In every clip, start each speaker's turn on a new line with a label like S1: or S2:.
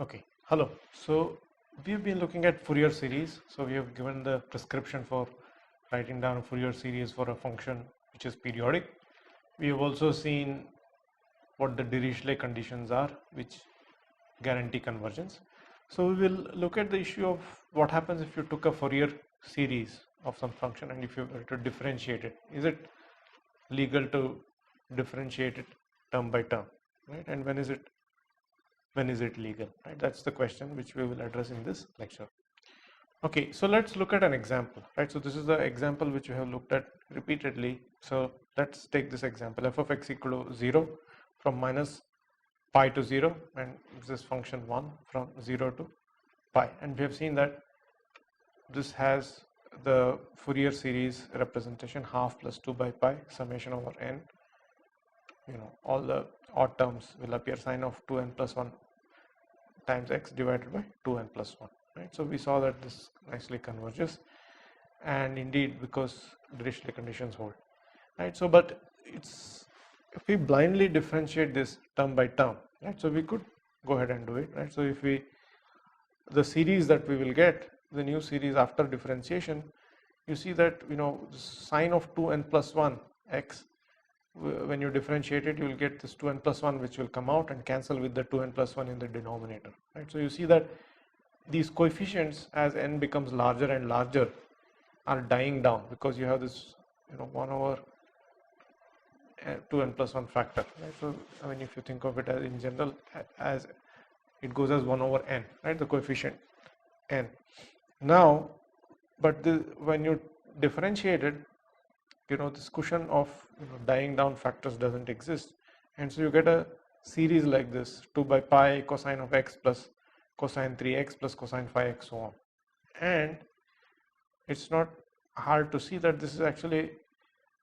S1: Okay, hello. So we've been looking at Fourier series. So we have given the prescription for writing down a Fourier series for a function which is periodic. We have also seen what the Dirichlet conditions are which guarantee convergence. So we will look at the issue of what happens if you took a Fourier series of some function and if you were to differentiate it. Is it legal to differentiate it term by term, right? And when is it legal, right? That's the question which we will address in this lecture. Okay, so let's look at an example, right? So this is the example which we have looked at repeatedly. So let's take this example, f of x equal to 0 from minus pi to 0, and this function 1 from 0 to pi. And we have seen that this has the Fourier series representation half plus 2 by pi summation over n. All the odd terms will appear, sine of 2n plus 1 times x divided by 2n plus 1, right? So we saw that this nicely converges, and indeed because Dirichlet conditions hold, right? So but it's, if we blindly differentiate this term by term, right, so we could go ahead and do it, right? So if the series that we will get, the new series after differentiation, you see that sine of 2n plus 1 x, when you differentiate it, you will get this 2n plus 1 which will come out and cancel with the 2n plus 1 in the denominator, right? So you see that these coefficients, as n becomes larger and larger, are dying down because you have this 1 over 2n plus 1 factor, right? So I mean, if you think of it as in general, as it goes as 1 over n, right, the coefficient n. Now but when you differentiate it, this cushion of dying down factors doesn't exist, and so you get a series like this, 2 by pi cosine of x plus cosine 3x plus cosine 5x, so on. And it's not hard to see that this is actually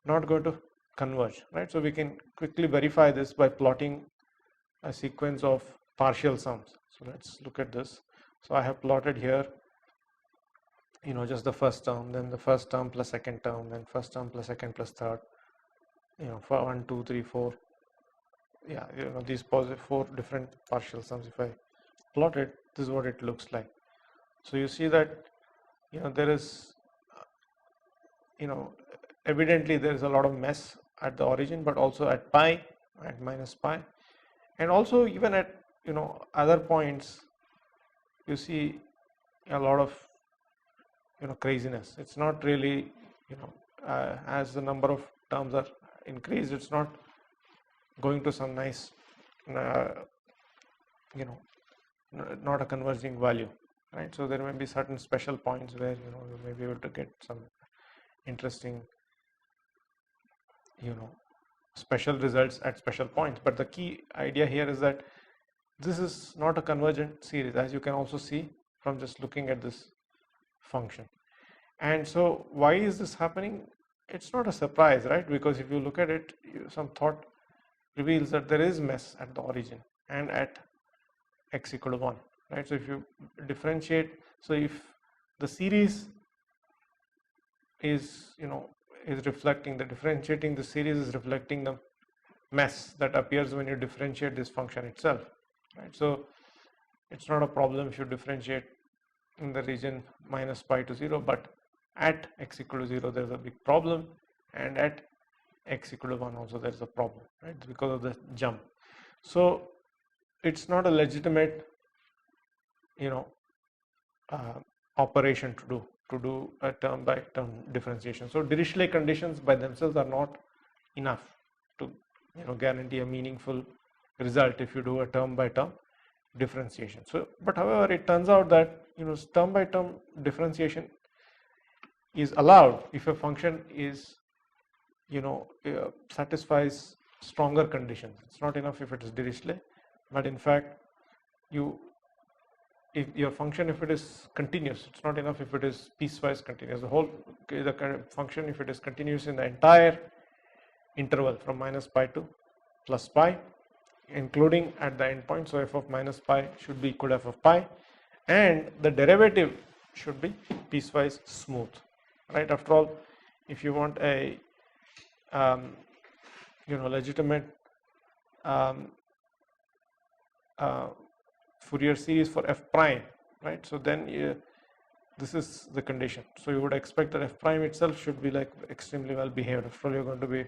S1: not going to converge, right? So we can quickly verify this by plotting a sequence of partial sums. So let's look at this. So I have plotted here just the first term, then the first term plus second term, then first term plus second plus third, for 1 2 3 4, yeah, these positive 4 different partial sums. If I plot it, this is what it looks like. So you see that there is evidently there is a lot of mess at the origin, but also at pi, at minus pi, and also even at other points you see a lot of craziness. It's not really as the number of terms are increased, it's not going to some nice not a converging value, right? So there may be certain special points where you may be able to get some interesting special results at special points. But the key idea here is that this is not a convergent series, as you can also see from just looking at this function. And so why is this happening? It's not a surprise, right? Because if you look at it, some thought reveals that there is mess at the origin and at x equal to 1, right? So if you differentiate, so if the series is is reflecting, the differentiating the series is reflecting the mess that appears when you differentiate this function itself, right? So it's not a problem if you differentiate in the region minus pi to 0, but at x equal to 0 there's a big problem, and at x equal to 1 also there's a problem, right, because of the jump. So it's not a legitimate operation to do a term by term differentiation. So Dirichlet conditions by themselves are not enough to guarantee a meaningful result if you do a term by term differentiation. So but however, it turns out that term by term differentiation is allowed if a function is satisfies stronger conditions. It's not enough if it is Dirichlet, but in fact if your function, if it is continuous, it's not enough if it is piecewise continuous. The kind of function, if it is continuous in the entire interval from minus pi to plus pi, including at the endpoint, so f of minus pi should be equal to f of pi, and the derivative should be piecewise smooth, right? After all, if you want a legitimate Fourier series for f prime, right? So then this is the condition. So you would expect that f prime itself should be like extremely well behaved. After all, you're going to be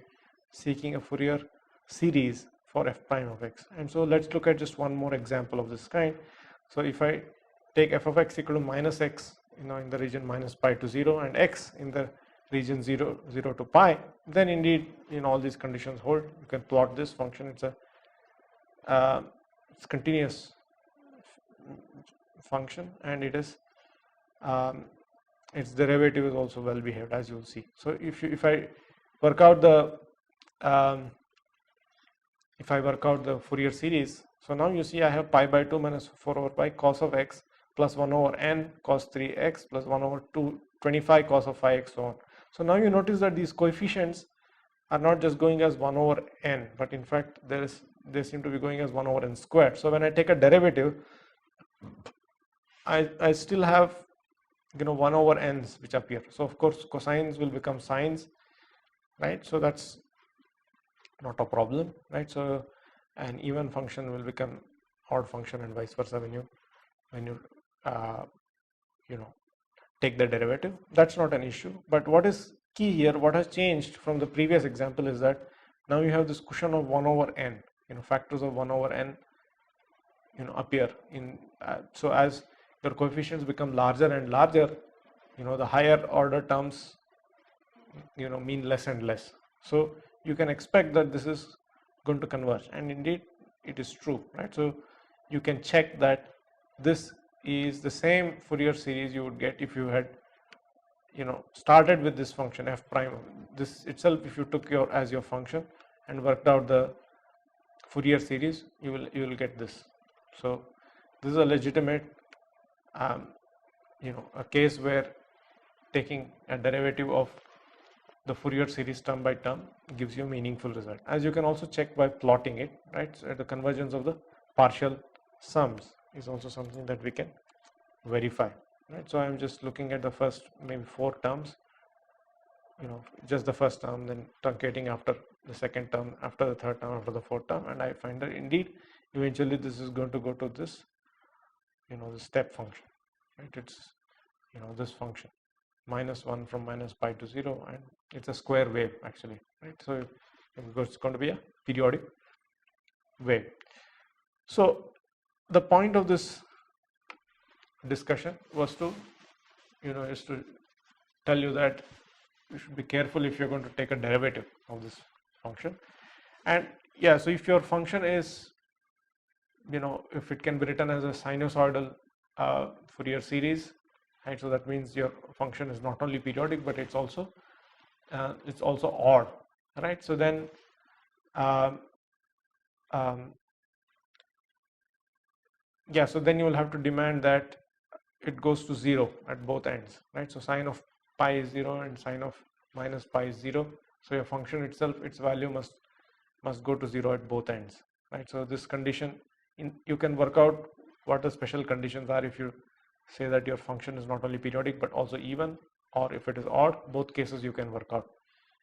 S1: seeking a Fourier series for f prime of x. And so let's look at just one more example of this kind. So if I take f of x equal to minus x, in the region minus pi to 0, and x in the region 0 to pi, then indeed all these conditions hold. You can plot this function. It's continuous function, and its derivative is also well behaved, as you'll see. So if I work out the Fourier series, so now you see I have pi by 2 minus 4 over pi cos of x plus 1 over n cos 3x plus 1 over 25 cos of 5x, so on. So now you notice that these coefficients are not just going as 1 over n, but in fact they seem to be going as 1 over n squared. So when I take a derivative, I still have 1 over n's which appear. So of course cosines will become sines, right? So that's not a problem, right? So an even function will become odd function and vice versa when you take the derivative. That's not an issue. But what is key here, what has changed from the previous example, is that now you have this cushion of 1 over n, factors of 1 over n appear in so as your coefficients become larger and larger, the higher order terms mean less and less. So you can expect that this is going to converge, and indeed it is true, right? So you can check that this is the same Fourier series you would get if you had started with this function f prime. This itself, if you took as your function and worked out the Fourier series, you will get this. So this is a legitimate a case where taking a derivative of the Fourier series term by term gives you a meaningful result, as you can also check by plotting it, right? So the convergence of the partial sums is also something that we can verify, right? So I'm just looking at the first maybe 4 terms, just the first term, then truncating after the second term, after the third term, after the fourth term, and I find that indeed eventually this is going to go to this the step function, right? It's this function minus 1 from minus pi to 0, and it's a square wave actually, right? So it's going to be a periodic wave. So the point of this discussion was to is to tell you that you should be careful if you're going to take a derivative of this function. And yeah, so if your function is if it can be written as a sinusoidal Fourier series, right? So that means your function is not only periodic, but it's also odd, right? So then yeah, so then you will have to demand that it goes to 0 at both ends, right? So sine of pi is 0 and sine of minus pi is 0. So your function itself, its value must go to 0 at both ends, right? So this condition, you can work out what the special conditions are if you say that your function is not only periodic but also even, or if it is odd, both cases you can work out.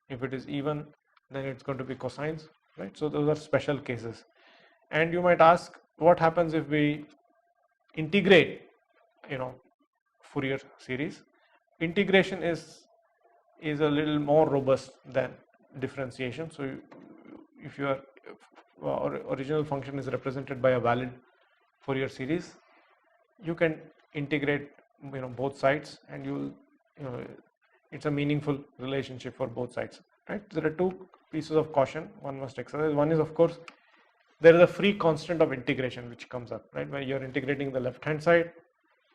S1: If it is even, then it's going to be cosines, right? So those are special cases. And you might ask, what happens if we integrate Fourier series? Integration is a little more robust than differentiation. So if your original function is represented by a valid Fourier series, you can integrate both sides, and it's a meaningful relationship for both sides, right? There are 2 pieces of caution one must exercise. One is, of course, there is a free constant of integration which comes up, right? When you're integrating the left hand side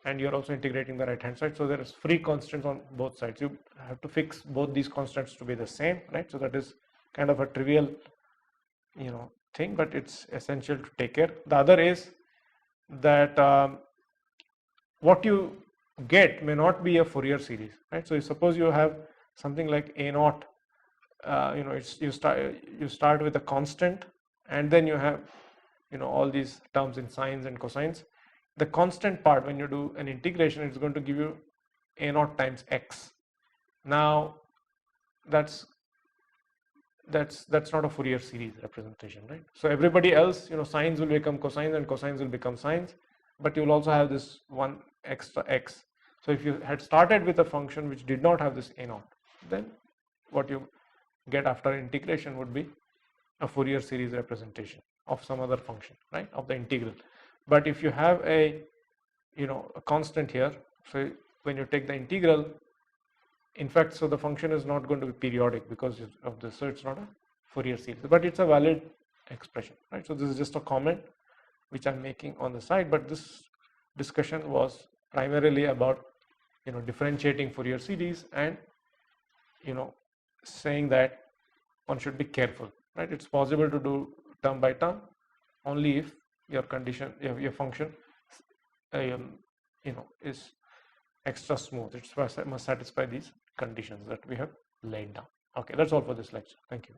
S1: and you're also integrating the right hand side, so there is free constants on both sides. You have to fix both these constants to be the same, right? So that is kind of a trivial thing, but it's essential to take care. The other is that what you get may not be a Fourier series, right? So suppose you have something like a naught, you start with a constant, and then you have all these terms in sines and cosines. The constant part, when you do an integration, it's going to give you a naught times x. Now that's not a Fourier series representation, right? So everybody else, sines will become cosines and cosines will become sines, but you will also have this one extra x. So if you had started with a function which did not have this a0, then what you get after integration would be a Fourier series representation of some other function, right, of the integral. But if you have a a constant here, so when you take the integral, in fact, so the function is not going to be periodic because of this, so it's not a Fourier series, but it's a valid expression, right? So this is just a comment which I'm making on the side, but this discussion was primarily about differentiating Fourier series and saying that one should be careful, right? It's possible to do term by term only if your condition, your function is extra smooth. It must satisfy these conditions that we have laid down. Okay, that's all for this lecture. Thank you.